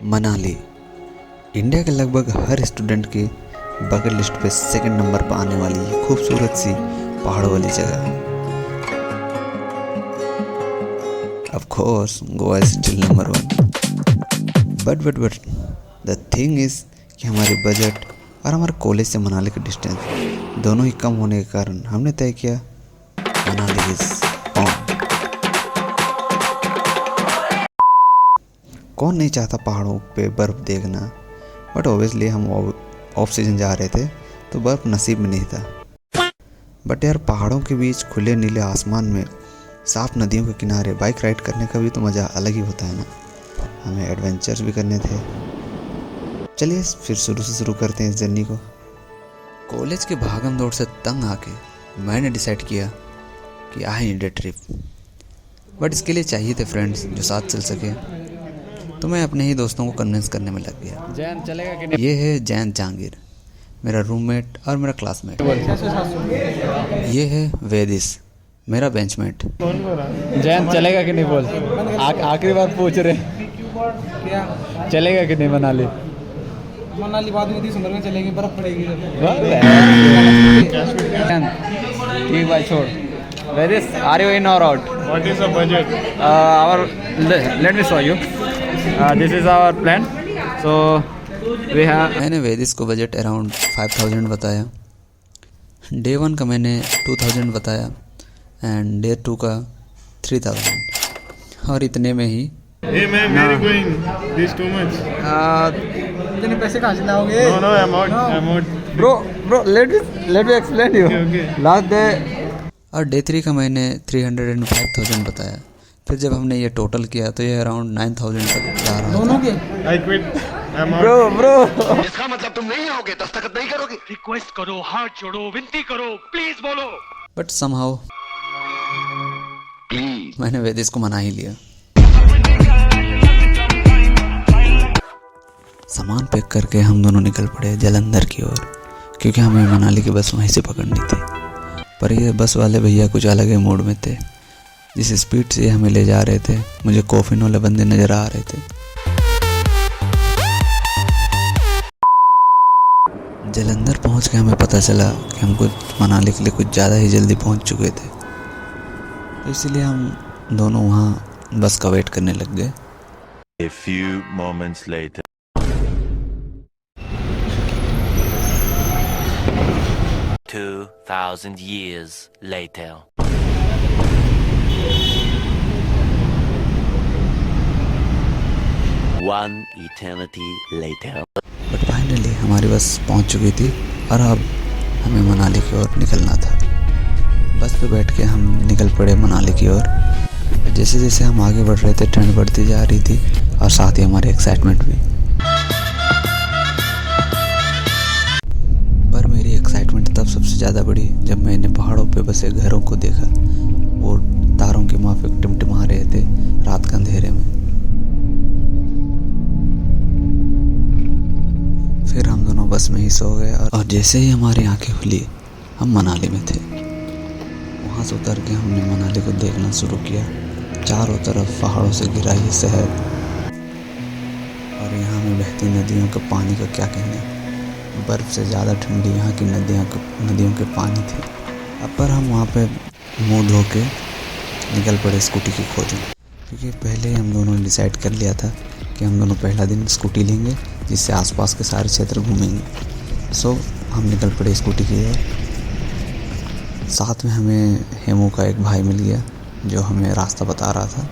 Manali India के लगभग हर student की बकेट लिस्ट पे सेकंड नंबर पर आने वाली ये खूबसूरत सी पहाड़ों वाली जगह है। Of course Goa is still number 1। But the thing is कि हमारे बजट और हमारे कॉलेज से मनाली का डिस्टेंस दोनों ही कम होने के कारण हमने तय किया मनाली इज ऑन। कौन नहीं चाहता पहाड़ों पे बर्फ़ देखना, बट ऑब्वियसली हम ऑफ सीजन जा रहे थे तो बर्फ़ नसीब में नहीं था। बट यार पहाड़ों के बीच खुले नीले आसमान में साफ नदियों के किनारे बाइक राइड करने का भी तो मज़ा अलग ही होता है ना। हमें एडवेंचर्स भी करने थे। चलिए फिर शुरू करते हैं इस जर्नी को। कॉलेज के भागम दौड़ से तंग आके मैंने डिसाइड किया कि I need a trip, but इसके लिए चाहिए थे फ्रेंड्स जो साथ चल सके। तो मैं अपने ही दोस्तों को कन्विंस करने में लग गया। जैन चलेगा कि नहीं? ये है जैन जहांगीर, मेरा रूममेट और मेरा क्लासमेट। ये है वेदिस, मेरा बेंचमेट। जैन चलेगा कि नहीं बोल। आखिरी बार पूछ रहे क्या चलेगा कि नहीं मनाली। मनाली बाद में दिसंबर में चलेगी, बर्फ पड़ेगी ठीक भाई छोड़। वेदिस आर यू इन और out? What is the budget? Our let me show you. This is our plan. So we have. मैंने वेदिस को बजट अराउंड 5000 बताया। डे 1 का मैंने 2000 बताया एंड डे 2 का 3000। और इतने में ही Hey man, where are you going? This too much. इतने पैसे कहाँ से लाओगे? No, I'm out. I'm out. Bro, let me explain you. Okay. Last day. और डे 3 का मैंने 300 एंड 5000 बताया। फिर जब हमने ये टोटल किया तो ये अराउंड 9000 तक जा रहा दोनों था। के I quit. I'm out. Bro. इसका मतलब तुम नहीं आओगे, दस्तखत नहीं करोगे। रिक्वेस्ट करो, हाथ जोड़ो, विनती करो, प्लीज बोलो। But somehow please. मैंने वेदिस को मना ही लिया। सामान पैक करके हम दोनों निकल पड़े जालंधर की ओर, क्योंकि हमें मनाली की बस वहीं से पकड़नी थी। पर ये बस वाले भैया कुछ अलग ही मूड में थे। जिस स्पीड से हमें ले जा रहे थे मुझे कॉफिन वाले बंदे नज़र आ रहे थे। जालंधर पहुंच के हमें पता चला कि हम कुछ मनाली के लिए कुछ ज़्यादा ही जल्दी पहुंच चुके थे, तो इसलिए हम दोनों वहाँ बस का वेट करने लग गए। A few moments later. 2,000 years later. One eternity later. But finally हमारी बस पहुंच चुकी थी और अब हमें मनाली की ओर निकलना था। बस पे बैठ के हम निकल पड़े मनाली की ओर। जैसे जैसे हम आगे बढ़ रहे थे ठंड बढ़ती जा रही थी और साथ ही हमारी एक्साइटमेंट भी। पर मेरी एक्साइटमेंट तब सबसे ज़्यादा बढ़ी जब मैंने पहाड़ों पे बसे घरों को देखा। वो तारों के माफिक टिमटिमा रहे थे रात के अंधेरे में। फिर हम दोनों बस में ही सो गए और जैसे ही हमारी आंखें खुली हम मनाली में थे। वहाँ से उतर के हमने मनाली को देखना शुरू किया। चारों तरफ पहाड़ों से घिरा ये शहर, और यहाँ में बहती नदियों के पानी का क्या कहना। बर्फ़ से ज़्यादा ठंडी यहाँ की नदियों के पानी थे। अब पर हम वहाँ पे मुँह धो के निकल पड़े स्कूटी की खोज में, क्योंकि पहले ही हम दोनों ने डिसाइड कर लिया था कि हम दोनों पहला दिन स्कूटी लेंगे जिससे आसपास के सारे क्षेत्र घूमेंगे। सो हम निकल पड़े स्कूटी की ओर। साथ में हमें हेमू का एक भाई मिल गया जो हमें रास्ता बता रहा था।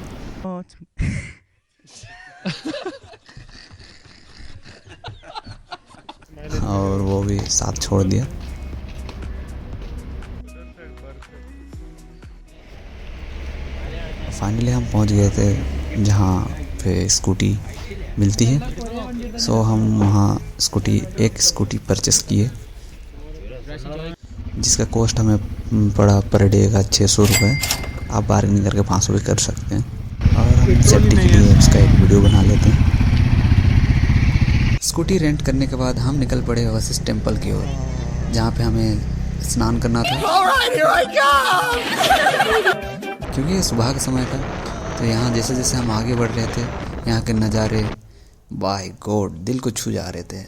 और वो भी साथ छोड़ दिया। फाइनली हम पहुंच गए थे जहाँ पे स्कूटी मिलती है। सो हम वहाँ एक स्कूटी परचेस किए जिसका कॉस्ट हमें पड़ा पर डे का 600 रुपये। आप बार्गेनिंग करके 500 भी कर सकते हैं। और हम सेफ्टी के लिए उसका एक वीडियो बना लेते हैं। स्कूटी रेंट करने के बाद हम निकल पड़े वशिष्ठ टेम्पल की ओर, जहाँ पे हमें स्नान करना था। क्योंकि ये सुबह का समय था, तो यहाँ जैसे जैसे हम आगे बढ़ रहे थे यहाँ के नज़ारे बाय गॉड, दिल को छू जा रहे थे।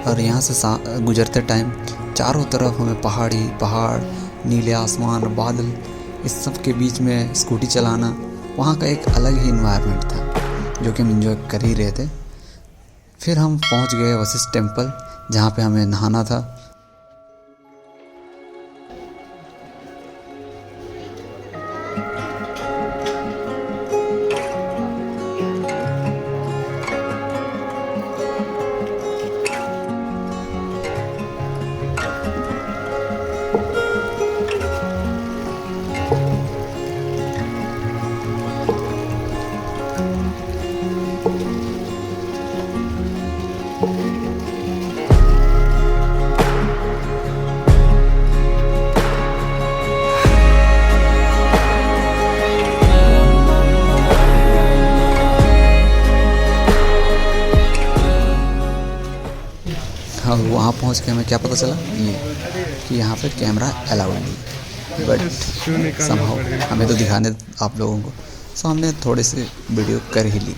और यहाँ से गुजरते टाइम चारों तरफ हमें पहाड़ी पहाड़, नीले आसमान, बादल, इस सब के बीच में स्कूटी चलाना, वहाँ का एक अलग ही इन्वायरमेंट था जो कि हम एंजॉय कर ही रहे थे। फिर हम पहुँच गए वशिष्ठ टेम्पल, जहाँ पे हमें नहाना था। हाँ, वहाँ पहुँच के हमें क्या पता चला कि यहाँ पे कैमरा अलाउड नहीं, बट समहाउ हमें तो दिखाने आप लोगों को, सो हमने थोड़े से वीडियो कर ही ली।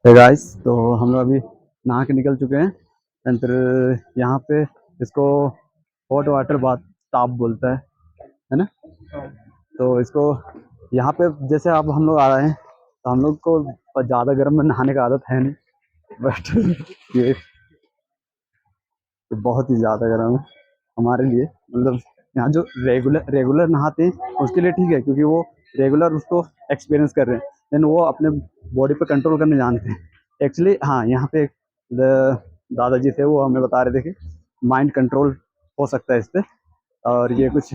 गाइस, तो हम लोग अभी नहा के निकल चुके हैं। एंड फिर यहाँ पे इसको हॉट वाटर बाथ टाप बोलता है ना। तो इसको यहाँ पे जैसे अब हम लोग आ रहे हैं, तो हम लोग को ज़्यादा गर्म में नहाने का आदत है नहीं, बट ये बहुत ही ज़्यादा गर्म है हमारे लिए। मतलब यहाँ जो रेगुलर नहाते हैं उसके लिए ठीक है, क्योंकि वो रेगुलर उसको एक्सपीरियंस कर रहे हैं, देन वो अपने बॉडी पे कंट्रोल करने जानते हैं एक्चुअली। हाँ, यहाँ पे दादाजी थे, वो हमें बता रहे थे कि माइंड कंट्रोल हो सकता है इस पर। और ये कुछ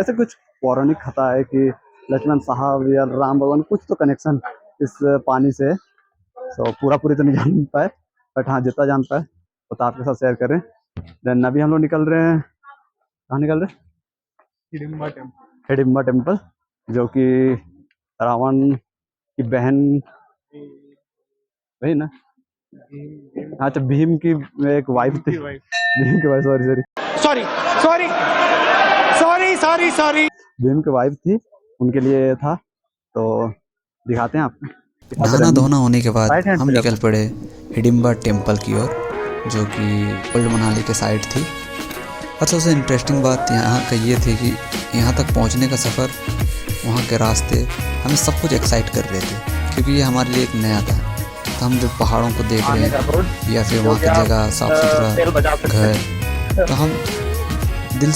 ऐसे कुछ पौराणिक कथा है कि लक्ष्मण साहब या राम भगवान कुछ तो कनेक्शन इस पानी से। तो पूरी तो नहीं जान पाए, बट हाँ जितना जान पाए वो तो आपके साथ शेयर करें। देन अभी हम लोग निकल रहे हैं, कहाँ निकल रहे हैं? हिडिंबा टेम्पल, जो कि रावण की बहन, वही ना? अच्छा, भीम की एक वाइफ थी, भीम की वाइफ, सॉरी भीम की वाइफ थी, उनके लिए था। तो दिखाते हैं आपको। नहाना धोना होने के बाद हम निकल पड़े हिडिंबा टेम्पल की ओर, जो कि ओल्ड मनाली के साइड थी। और सबसे इंटरेस्टिंग बात यहाँ का ये थी कि यहाँ तक पहुँचने का सफ़र, वहाँ के रास्ते हमें सब कुछ एक्साइट कर रहे थे, क्योंकि ये हमारे लिए एक नया था। तो हम जब पहाड़ों को देख रहे हैं या फिर वहाँ की जगह साफ़ सुथरा घर, तो हम दिल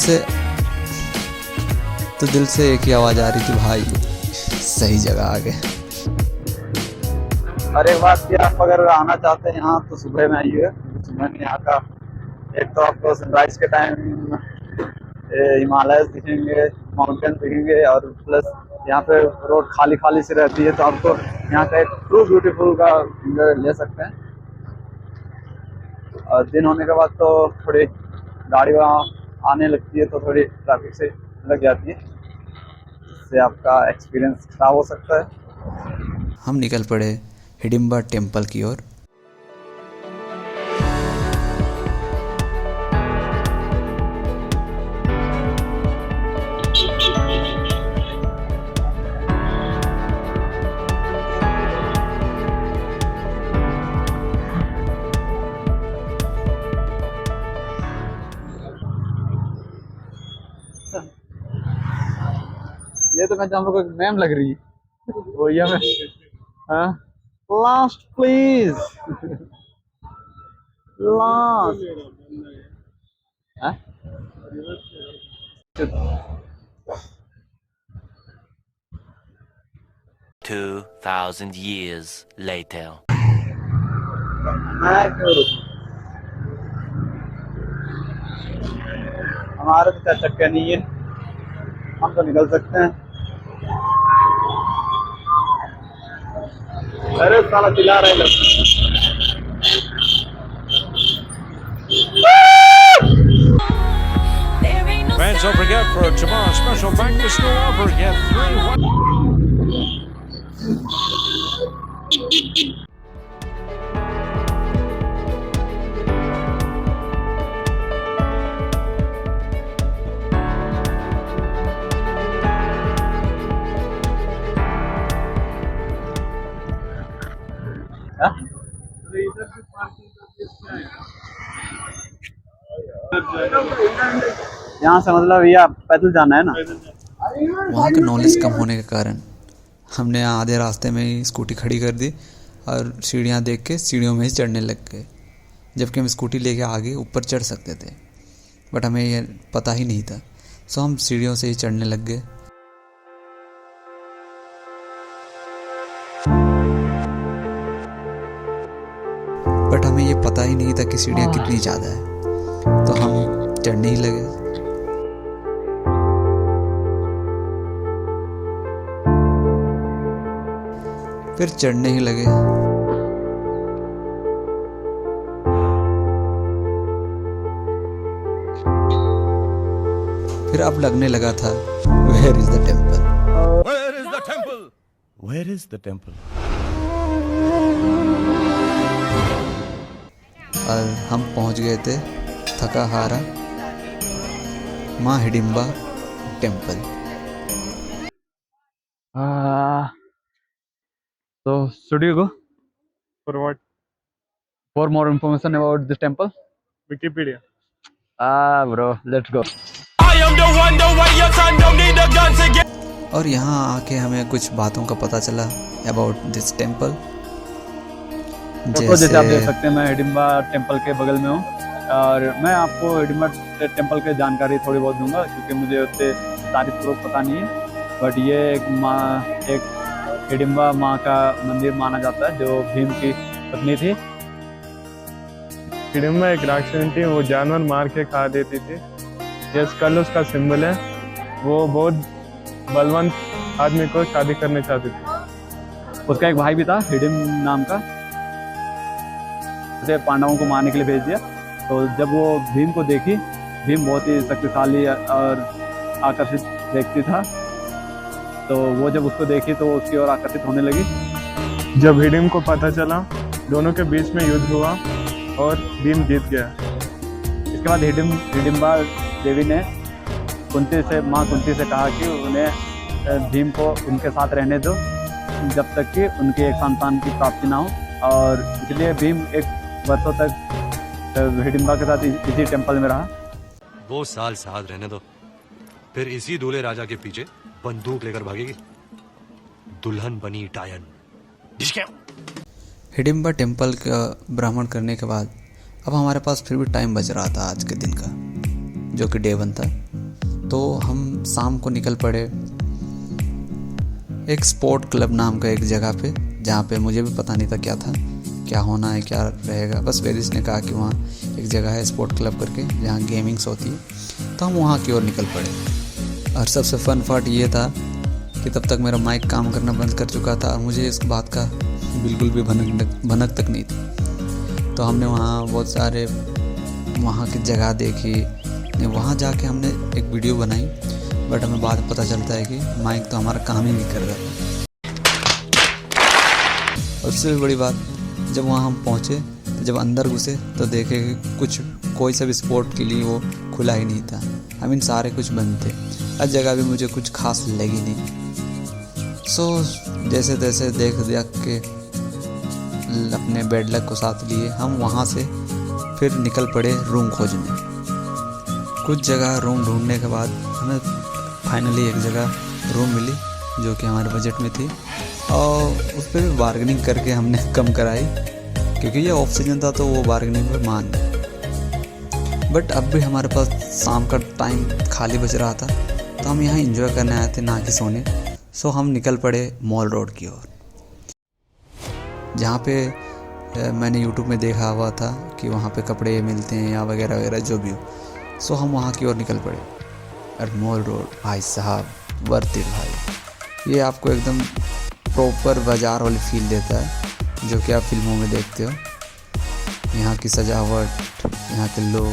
से एक ही आवाज़ आ रही थी, भाई सही जगह आ गए। अरे बात कि आप अगर आना चाहते हैं यहाँ, तो सुबह में आइए। सुबह में यहाँ का एक तो आपको सनराइज के टाइम हिमालय दिखेंगे, माउंटेन दिखेंगे, और प्लस यहाँ पे रोड खाली से रहती है, तो आपको यहाँ का एक ट्रू ब्यूटीफुल का एंजॉय ले सकते हैं। और दिन होने के बाद तो थोड़ी गाड़ी वहाँ आने लगती है, तो थोड़ी ट्रैफिक से लग जाती है, जिससे आपका एक्सपीरियंस खराब हो सकता है। हम निकल पड़े हिडिंबा टेम्पल की ओर। ये तो मैं हम लोग को मैम लग रही है, वो ये मैं, हाँ, लास्ट प्लीज, लास्ट, हाँ? 2000 years later. हमारे तो चक्कर नहीं है, हम तो निकल सकते हैं। Fans, don't forget for tomorrow's special back to school offer, get 3 यहाँ से मतलब ये पैदल जाना है ना। वहाँ के नॉलेज कम होने के कारण हमने आधे रास्ते में ही स्कूटी खड़ी कर दी और सीढ़ियाँ देख के सीढ़ियों में ही चढ़ने लग गए, जबकि हम स्कूटी लेके आगे ऊपर चढ़ सकते थे, बट हमें ये पता ही नहीं था। सो हम सीढ़ियों से ही चढ़ने लग गए। बट हमें ये पता ही नहीं था कि सीढ़ियाँ कितनी ज़्यादा है, तो हम चढ़ने ही लगे। फिर चढ़ने ही लगे। फिर अब लगने लगा था where is the temple. Where is the temple? और हम पहुंच गए थे थका हारा माँ Hidimba temple. So should you go For what? for more information about this temple? Wikipedia. Bro, let's go. और यहाँ आके हमें कुछ बातों का पता चला अबाउट दिस टेम्पल। तो जैसे आप देख सकते हैं मैं हिडिंबा टेम्पल के बगल में हूँ और मैं आपको हिडिंबा टेम्पल की जानकारी थोड़ी बहुत दूंगा क्योंकि मुझे उतने तारीफ पूर्वक पता नहीं है। बट ये एक हिडिंबा माँ का मंदिर माना जाता है जो भीम की पत्नी थी। हिडिंबा एक राक्षसी थी, वो जानवर मार के खा देती थी। ये स्कल उसका सिंबल है। वो बहुत बलवंत आदमी को शादी करना चाहती थी। उसका एक भाई भी था हिडिम नाम का, उसे पांडवों को मारने के लिए भेज दिया। तो जब वो भीम को देखी, भीम बहुत ही शक्तिशाली और आकर्षित व्यक्ति था, तो वो जब उसको देखी तो उसकी ओर आकर्षित होने लगी। जब हिडिम को पता चला, दोनों के बीच में युद्ध हुआ और भीम जीत गया। इसके बाद हिडिंबा देवी ने माँ कुंती से कहा कि उन्हें भीम को उनके साथ रहने दो जब तक कि उनके एक संतान की प्राप्ति ना हो। और इसलिए भीम एक वर्षों तक हिडिंबा के साथ इसी टेम्पल में रहा। 2 साल साथ रहने दो, फिर इसी दूल्हे राजा के पीछे बंदूक लेकर भागेगी। दुल्हन बनी टायन। हिडिंबा टेम्पल का भ्रमण करने के बाद अब हमारे पास फिर भी टाइम बच रहा था आज के दिन का, जो कि डे 1 था। तो हम शाम को निकल पड़े एक स्पोर्ट क्लब नाम का एक जगह पे, जहाँ पे मुझे भी पता नहीं था क्या होना है, क्या रहेगा। बस वेरिस ने कहा कि वहाँ एक जगह है स्पोर्ट क्लब करके जहाँ गेमिंग्स होती है, तो हम वहाँ की ओर निकल पड़े। और सबसे फन पार्ट ये था कि तब तक मेरा माइक काम करना बंद कर चुका था और मुझे इस बात का बिल्कुल भी भनक तक नहीं थी। तो हमने वहाँ बहुत सारे वहाँ की जगह देखी। वहाँ जाके हमने एक वीडियो बनाई, बट हमें बाद में पता चलता है कि माइक तो हमारा काम ही नहीं कर रहा था। और उससे भी बड़ी बात, जब वहाँ हम पहुँचे, जब अंदर घुसे तो देखे कि कोई सा भी स्पोर्ट के लिए वो खुला ही नहीं था। आई मीन सारे कुछ बंद थे। हर जगह भी मुझे कुछ खास लगी नहीं। सो जैसे तैसे देख के अपने बेड लक को साथ लिए हम वहाँ से फिर निकल पड़े रूम खोजने। कुछ जगह रूम ढूंढने के बाद हमें फाइनली एक जगह रूम मिली जो कि हमारे बजट में थी, और उस पर भी बार्गेनिंग करके हमने कम कराई क्योंकि ये ऑफ सीजन था तो वो बार्गेनिंग पर मान गए। बट अब भी हमारे पास शाम का टाइम खाली बच रहा था, तो हम यहाँ एंजॉय करने आए थे, ना कि सोने। सो हम निकल पड़े मॉल रोड की ओर, जहाँ पे मैंने यूट्यूब में देखा हुआ था कि वहाँ पे कपड़े मिलते हैं या वगैरह वगैरह जो भी हो। सो हम वहाँ की ओर निकल पड़े। और मॉल रोड भाई साहब वर्थ इट भाई, ये आपको एकदम प्रॉपर बाज़ार वाली फील देता है जो कि आप फिल्मों में देखते हो। यहाँ की सजावट, यहाँ के लोग,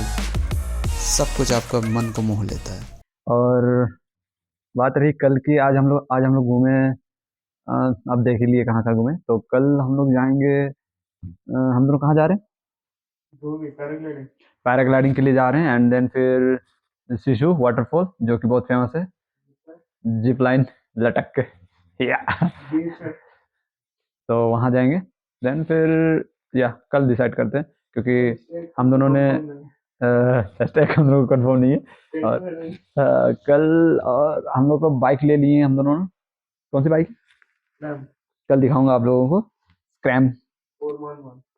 सब कुछ आपका मन को मोह लेता है। और बात रही कल की, आज हम लोग घूमे, अब देख ही लिए कहाँ कहाँ घूमे। तो कल हम लोग जाएंगे, हम दोनों कहाँ जा रहे हैं? पैराग्लाइडिंग के लिए जा रहे हैं। एंड देन फिर शिशु वाटरफॉल जो कि बहुत फेमस है, जिप लाइन लटक के या तो वहाँ जाएंगे। देन फिर या कल डिसाइड करते हैं, क्योंकि हम दोनों ने हैशटैग हम लोग को कंफर्म नहीं है। और कल और हम लोग को बाइक ले लिए हम दोनों ने। कौन सी बाइक? कल दिखाऊंगा आप लोगों को, स्क्रैम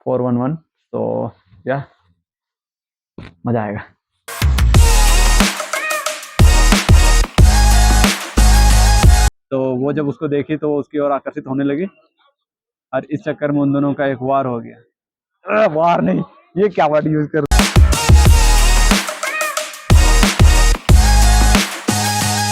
411। तो या मजा आएगा। तो वो जब उसको देखी तो उसकी ओर आकर्षित होने लगी, और इस चक्कर में उन दोनों का एक वार हो गया। वार नहीं, ये क्या वर्ड यूज कर